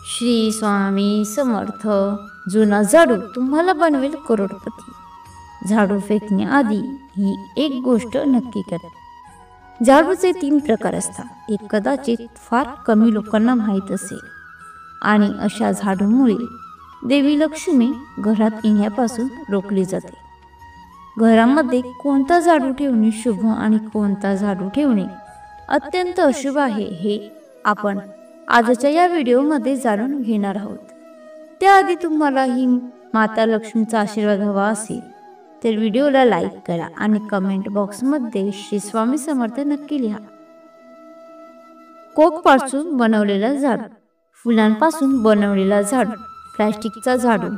श्री स्वामी समर्थ. जुना झाडू तुम्हाला बनवेल करोडपती. झाडू फेकण्याआधी ही एक गोष्ट नक्की करा. झाडूचे 3 प्रकार असतात. एक कदाचित फार कमी लोकांना माहीत असेल, आणि अशा झाडूमुळे देवी लक्ष्मी घरात येण्यापासून रोखली जाते. घरामध्ये कोणता झाडू ठेवणे शुभ आणि कोणता झाडू ठेवणे अत्यंत अशुभ आहे हे आपण आजच्या या व्हिडिओमध्ये जाणून घेणार आहोत. त्याआधी तुम्हाला ही माता लक्ष्मीचा आशीर्वाद हवा असेल तर व्हिडिओला लाईक करा आणि कमेंट बॉक्समध्ये श्री स्वामी समर्थ नक्की लिहा. कोकपासून बनवलेला झाडू. फुलांपासून बनवलेला झाडू, प्लास्टिकचा झाडू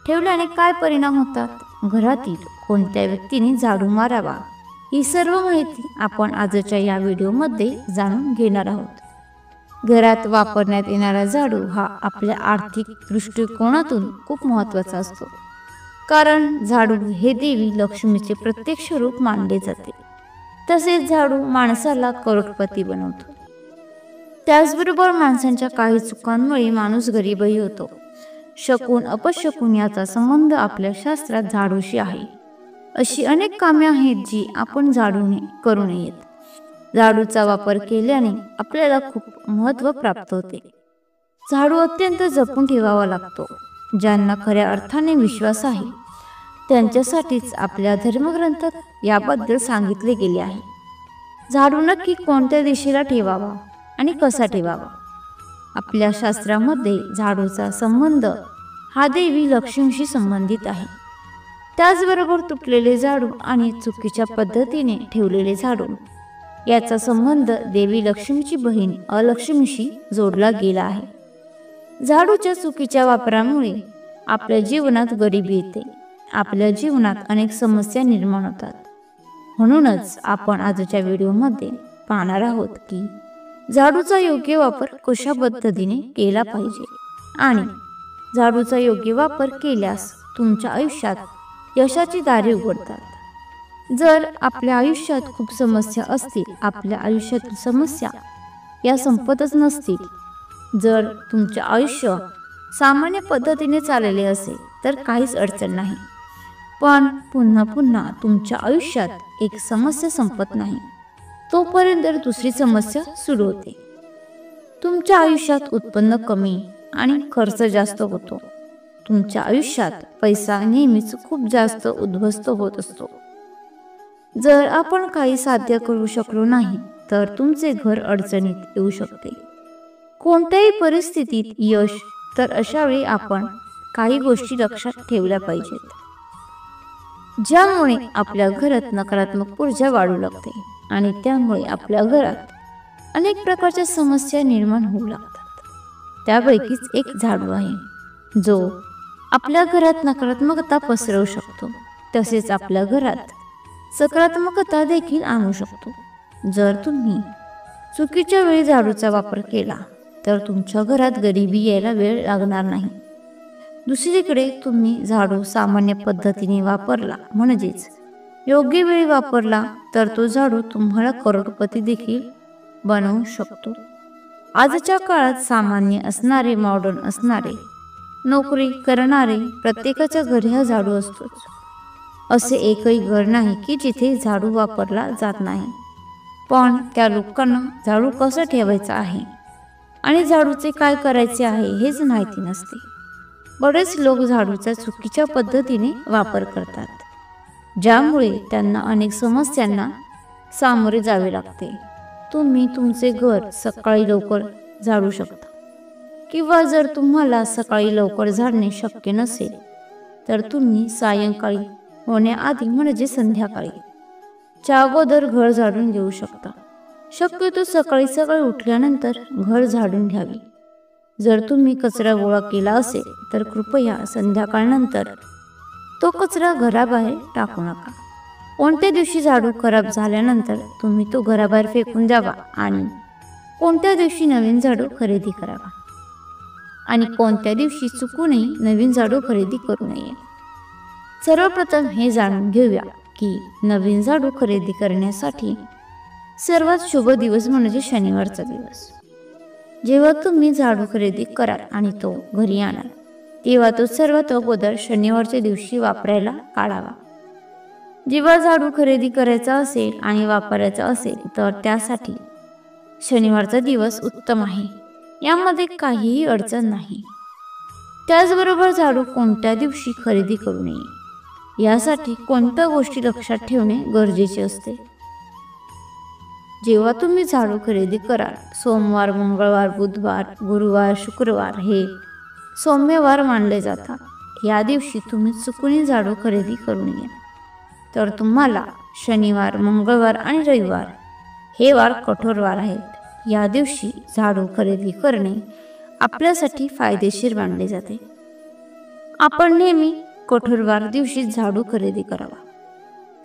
ठेवल्याने काय परिणाम होतात? घरातील कोणत्या व्यक्तीने झाडू मारावा ही सर्व माहिती आपण आजच्या या व्हिडिओमध्ये जाणून घेणार आहोत. घरात वापरण्यात येणारा झाडू हा आपल्या आर्थिक दृष्टिकोनातून खूप महत्त्वाचा असतो, कारण झाडू हे देवी लक्ष्मीचे प्रत्यक्ष रूप मानले जाते. तसेच झाडू माणसाला करोडपती बनवतो. त्याचबरोबर माणसांच्या काही चुकांमुळे माणूस गरीबही होतो. शकुन अपशकुन याचा संबंध आपल्या शास्त्रात झाडूशी आहे. अशी अनेक कामे आहेत जी आपण झाडूने करू नयेत. झाडूचा वापर केल्याने आपल्याला खूप महत्त्व प्राप्त होते. झाडू अत्यंत जपून ठेवावा लागतो. ज्यांना खऱ्या अर्थाने विश्वास आहे त्यांच्यासाठीच आपल्या धर्मग्रंथात याबद्दल सांगितले गेले आहे. झाडू नक्की कोणत्या दिशेला ठेवावा आणि कसा ठेवावा? आपल्या शास्त्रामध्ये झाडूचा संबंध हा देवी लक्ष्मीशी संबंधित आहे. त्याचबरोबर तुटलेले झाडू आणि चुकीच्या पद्धतीने ठेवलेले झाडू याचा संबंध देवी लक्ष्मीची बहीण अलक्ष्मीशी जोडला गेला आहे. झाडूच्या चुकीच्या वापरामुळे आपल्या जीवनात गरिबी येते. आपल्या जीवनात अनेक समस्या निर्माण होतात. म्हणूनच आपण आजच्या व्हिडिओमध्ये पाहणार आहोत की झाडूचा योग्य वापर कशा पद्धतीने केला पाहिजे आणि झाडूचा योग्य वापर केल्यास तुमच्या आयुष्यात यशाची दारे उघडतात. जर आपल्या आयुष्यात खूप समस्या असतील, आपल्या आयुष्यातील समस्या या संपतच नसतील, जर तुमचे आयुष्य सामान्य पद्धतीने चाललेले असेल तर काहीच अडचण नाही. पण पुन्हा पुन्हा तुमच्या आयुष्यात एक समस्या संपत नाही तोपर्यंत दुसरी समस्या सुरू होते. तुमच्या आयुष्यात उत्पन्न कमी आणि खर्च जास्त होतो. तुमच्या आयुष्यात पैसा नेहमीच खूप जास्त उद्ध्वस्त होत असतो. जर आपण काही साध्य करू शकलो नाही तर तुमचे घर अडचणीत येऊ शकते. कोणत्याही परिस्थितीत यश. तर अशा वेळी आपण काही गोष्टी लक्षात ठेवल्या पाहिजेत ज्यामुळे आपल्या घरात नकारात्मक ऊर्जा वाढू लागते आणि त्यामुळे आपल्या घरात अनेक प्रकारच्या समस्या निर्माण होऊ लागतात. त्यापैकीच एक झाडू आहे जो आपल्या घरात नकारात्मकता पसरवू शकतो, तसेच आपल्या घरात सकारात्मकता देखील आणू शकतो. जर तुम्ही चुकीच्या वेळी झाडूचा वापर केला तर तुमच्या घरात गरिबी यायला वेळ लागणार नाही. दुसरीकडे तुम्ही झाडू सामान्य पद्धतीने वापरला, म्हणजेच योग्य वेळी वापरला तर तो झाडू तुम्हाला करोडपती देखील बनवू शकतो. आजच्या काळात सामान्य असणारे, मॉडर्न असणारे, नोकरी करणारे प्रत्येकाच्या घरी हा झाडू असतोच. असे एकही घर नाही की जिथे झाडू वापरला जात नाही. पण त्या लोकांना झाडू कसा ठेवायचा आहे आणि झाडूचे काय करायचे आहे हेच माहिती नसते. बरेच लोक झाडूचा चुकीच्या पद्धतीने वापर करतात, ज्यामुळे त्यांना अनेक समस्यांना सामोरे जावे लागते. तुम्ही तुमचे घर सकाळी लवकर झाडू शकता, किंवा जर तुम्हाला सकाळी लवकर झाडणे शक्य नसेल तर तुम्ही सायंकाळी होण्याआधी म्हणजे संध्याकाळी च्या अगोदर घर झाडून घेऊ शकता. शक्यतो सकाळी सकाळी उठल्यानंतर घर झाडून घ्यावे. जर तुम्ही कचरा गोळा केला असेल तर कृपया संध्याकाळनंतर तो कचरा घराबाहेर टाकू नका. कोणत्या दिवशी झाडू खराब झाल्यानंतर तुम्ही तो घराबाहेर फेकून द्यावा आणि कोणत्या दिवशी नवीन झाडू खरेदी करावा आणि कोणत्या दिवशी चुकूनही नवीन झाडू खरेदी करू नये. सर्वप्रथम हे जाणून घेऊया की नवीन झाडू खरेदी करण्यासाठी सर्वात शुभ दिवस म्हणजे शनिवारचा दिवस. जेव्हा तुम्ही झाडू खरेदी कराल आणि तो घरी आणाल तेव्हा तो सर्वात अगोदर शनिवारच्या दिवशी वापरायला काढावा. जेव्हा झाडू खरेदी करायचा असेल आणि वापरायचा असेल तर त्यासाठी शनिवारचा दिवस उत्तम आहे, यामध्ये काहीही अडचण नाही. त्याचबरोबर झाडू कोणत्या दिवशी खरेदी करू नये यासाठी कोणत्या गोष्टी लक्षात ठेवणे गरजेचे असते. जेव्हा तुम्ही झाडू खरेदी कराल, सोमवार, मंगळवार, बुधवार, गुरुवार, शुक्रवार हे सौम्यवार मानले जातात. या दिवशी तुम्ही चुकूनही झाडू खरेदी करू नये. तर तुम्हाला शनिवार, मंगळवार आणि रविवार हे वार कठोर वार आहेत. या दिवशी झाडू खरेदी करणे आपल्यासाठी फायदेशीर मानले जाते. आपण नेहमी कठोर वार दिवशी झाडू खरेदी करावा.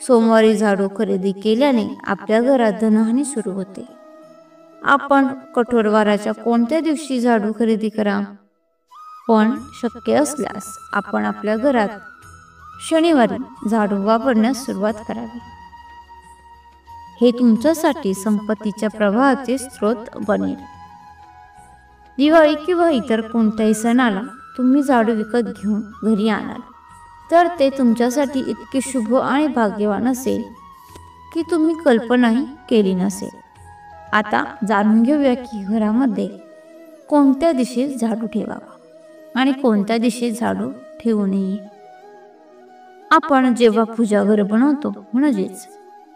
सोमवारी झाडू खरेदी केल्याने आपल्या घरात धनहानी सुरू होते. आपण कठोर वाराच्या कोणत्या दिवशी झाडू खरेदी करा? पण शक्य असल्यास आपण आपल्या घरात शनिवारी झाडू वापरण्यास सुरुवात करावी. हे तुमच्यासाठी संपत्तीच्या प्रवाहाचे स्रोत बनेल. दिवाळी किंवा इतर कोणत्याही सणाला तुम्ही झाडू विकत घेऊन घरी आणाल तर ते तुमच्यासाठी इतके शुभ आणि भाग्यवान असेल की तुम्ही कल्पनाही केली नसेल. आता जाणून घेऊया की घरामध्ये कोणत्या दिशेस झाडू ठेवावा आणि कोणत्या दिशेस झाडू ठेवू नये. आपण जेव्हा पूजाघर बनवतो, म्हणजेच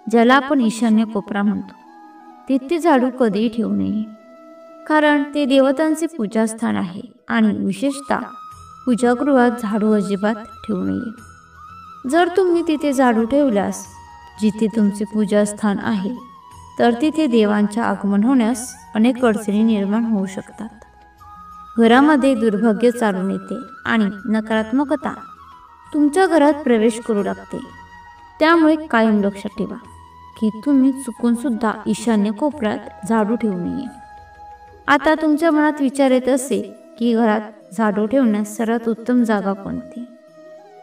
ज्याला आपण ईशान्य कोपरा म्हणतो, तिथे झाडू कधीही ठेवू नये, कारण ते देवतांचे पूजास्थान आहे आणि विशेषतः पूजागृहात झाडू अजिबात ठेवू नये. जर तुम्ही तिथे झाडू ठेवल्यास, जिथे तुमचे पूजास्थान आहे, तर तिथे देवांचे आगमन होण्यास अनेक अडचणी निर्माण होऊ शकतात. घरामध्ये दुर्भाग्य चालून येते आणि नकारात्मकता तुमच्या घरात प्रवेश करू लागते. त्यामुळे कायम लक्षात ठेवा की तुम्ही चुकून सुद्धा ईशान्य कोपऱ्यात झाडू ठेवू नये. आता तुमच्या मनात विचार येत असेल की घरात झाडू ठेवण्यास सर्वात उत्तम जागा कोणती?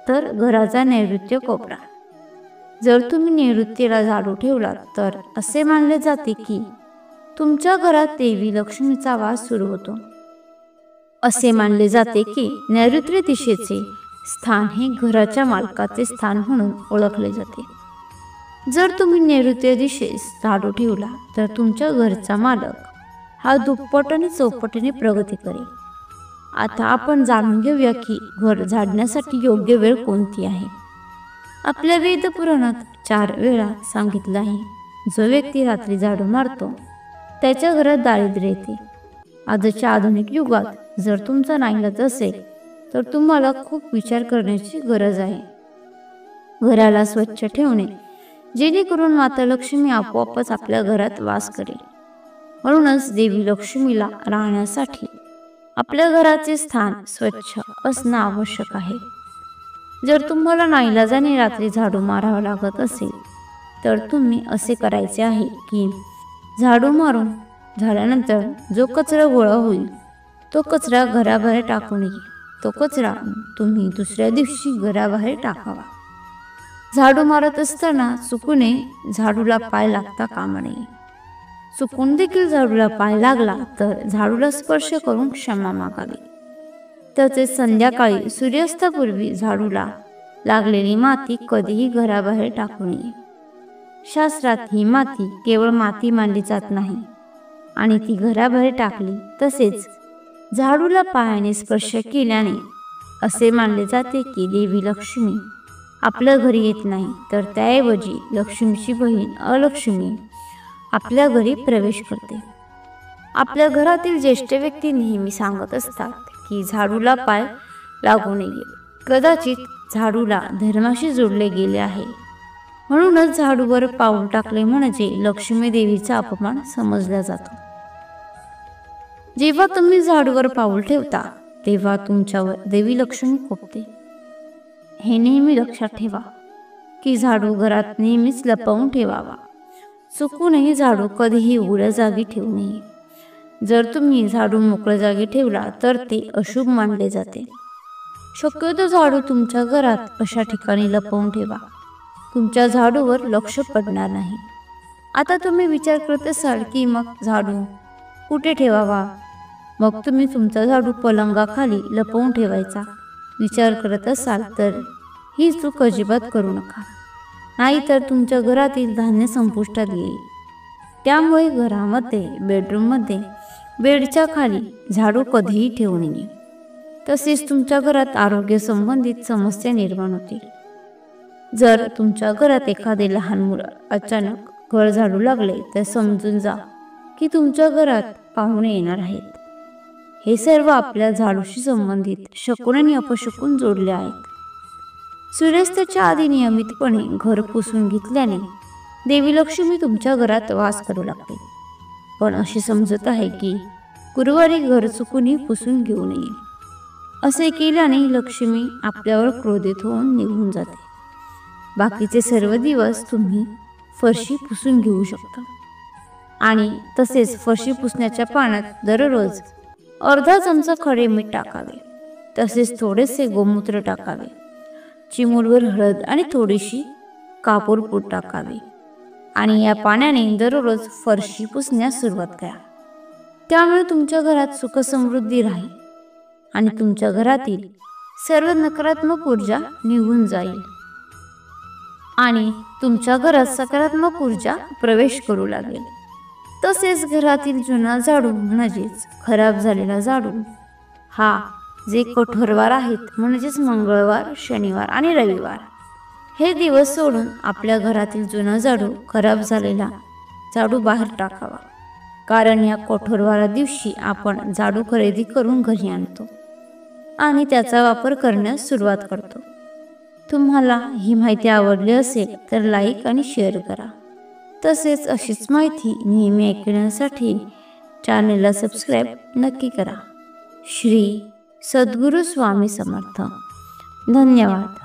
तर घराचा नैऋत्य कोपरा. जर तुम्ही नैऋत्येला झाडू ठेवलात तर असे मानले जाते की तुमच्या घरात देवी लक्ष्मीचा वास सुरू होतो. असे मानले जाते की नैऋत्य दिशेचे स्थान हे घराच्या मालकाचे स्थान म्हणून ओळखले जाते. जर तुम्ही नैऋत्य दिशेस झाडू ठेवला तर तुमच्या घरचा मालक हा दुप्पट आणि चौपटीने प्रगती करेल. आता आपण जाणून घेऊया की घर झाडण्यासाठी योग्य वेळ कोणती आहे. आपल्या वेद पुराणात 4 वेळा सांगितलं आहे. जो व्यक्ती रात्री झाडू मारतो त्याच्या घरात दारिद्र्य येते. आजच्या आधुनिक युगात जर तुमचा नाईलाज असेल तर तुम्हाला खूप विचार करण्याची गरज आहे. घराला स्वच्छ ठेवणे जेणेकरून माता लक्ष्मी आपोआपच आपल्या घरात वास करेल. म्हणूनच देवी लक्ष्मीला राहण्यासाठी आपल्या घराचे स्थान स्वच्छ असणं आवश्यक आहे. जर तुम्हाला नाईलाजाने रात्री झाडू मारावा लागत असेल तर तुम्ही असे करायचे आहे की झाडू मारून झाल्यानंतर जो कचरा गोळा होईल तो कचरा घराबाहेर टाकू नये. तो कचरा तुम्ही दुसऱ्या दिवशी घराबाहेर टाकावा. झाडू मारत असताना चुकूने झाडूला पाय लागता कामा नये. चुकून देखील झाडूला पाय लागला तर झाडूला स्पर्श करून क्षमा मागावी. तसेच संध्याकाळी सूर्यास्तापूर्वी झाडूला लागलेली माती कधीही घराबाहेर टाकू नये. शास्त्रात ही माती केवळ माती मानली जात नाही आणि ती घराबाहेर टाकली तसेच झाडूला पायाने स्पर्श केल्याने असे मानले जाते की देवी लक्ष्मी आपल्या घरी येत नाही, तर त्याऐवजी लक्ष्मीची बहीण अलक्ष्मी आपल्या घरी प्रवेश करते. आपल्या घरातील ज्येष्ठ व्यक्ती नेहमी सांगत असतात की झाडूला पाय लागू नये. कदाचित झाडूला धर्माशी जोडले गेले आहे, म्हणूनच झाडूवर पाऊल टाकले म्हणजे लक्ष्मी देवीचा अपमान समजला जातो. जेव्हा तुम्ही झाडूवर पाऊल ठेवता तेव्हा तुमच्यावर देवी लक्ष्मी कोपते. हे नेहमी लक्षात ठेवा की झाडू घरात नेहमीच लपवून ठेवावा. चुकूनही झाडू कधीही उघड्या जागी ठेवू नये. जर तुम्ही झाडू मोकळ्या जागी ठेवला तर ते अशुभ मानले जाते. शक्यतो झाडू तुमच्या घरात अशा ठिकाणी लपवून ठेवा तुमच्या झाडूवर लक्ष पडणार नाही. आता तुम्ही विचार करत असाल की मग झाडू कुठे ठेवावा मग तुम्ही तुमचा झाडू पलंगाखाली लपवून ठेवायचा विचार करत असाल तर ही चूक अजिबात करू नका, नाहीतर तुमच्या घरातील धान्य संपुष्टात येईल. त्यामुळे घरामध्ये, बेडरूममध्ये, बेडच्या खाली झाडू कधीही ठेवू नये. तसेच तुमच्या घरात आरोग्य संबंधित समस्या निर्माण होतील. जर तुमच्या घरात एखादे लहान मुलं अचानक घर झाडू लागले तर समजून जा की तुमच्या घरात पाहुणे येणार आहेत. हे सर्व आपल्या झाडूशी संबंधित शकुन आणि अपशकुन जोडले आहेत. सूर्यास्ताच्या आधी नियमितपणे घर पुसून घेतल्याने देवी लक्ष्मी तुमच्या घरात वास करू लागते. पण अशी समजत आहे की गुरुवारी घर चुकूनही पुसून घेऊ नये. असे केल्याने लक्ष्मी आपल्यावर क्रोधित होऊन निघून जाते. बाकीचे सर्व दिवस तुम्ही फरशी पुसून घेऊ शकता. आणि तसेच फरशी पुसण्याच्या पाण्यात दररोज अर्धा चमचा खडे मीठ टाकावे. तसेच थोडेसे गोमूत्र टाकावे. चिमूटभर हळद आणि थोडीशी कापूर पूड टाकावी. आणि या पाण्याने दररोज फरशी पुसण्यास सुरुवात करा. त्यामुळे तुमच्या घरात सुख समृद्धी राहील आणि तुमच्या घरातील सर्व नकारात्मक ऊर्जा निघून जाईल आणि तुमच्या घरात सकारात्मक ऊर्जा प्रवेश करू लागेल. तसेच घरातील जुना झाडू म्हणजेच खराब झालेला झाडू हा जे कठोरवार आहेत म्हणजेच मंगळवार, शनिवार आणि रविवार हे दिवस सोडून आपल्या घरातील जुना झाडू, खराब झालेला झाडू बाहेर टाकावा. कारण या कठोरवारा दिवशी आपण झाडू खरेदी करून घरी आणतो आणि त्याचा वापर करण्यास सुरुवात करतो. तुम्हाला ही माहिती आवडली असेल तर लाईक आणि शेअर करा. तसेच अशीच माहिती नेहमी ऐकण्यासाठी चॅनेलला सबस्क्राईब नक्की करा. श्री सद्गुरू स्वामी समर्थ. धन्यवाद.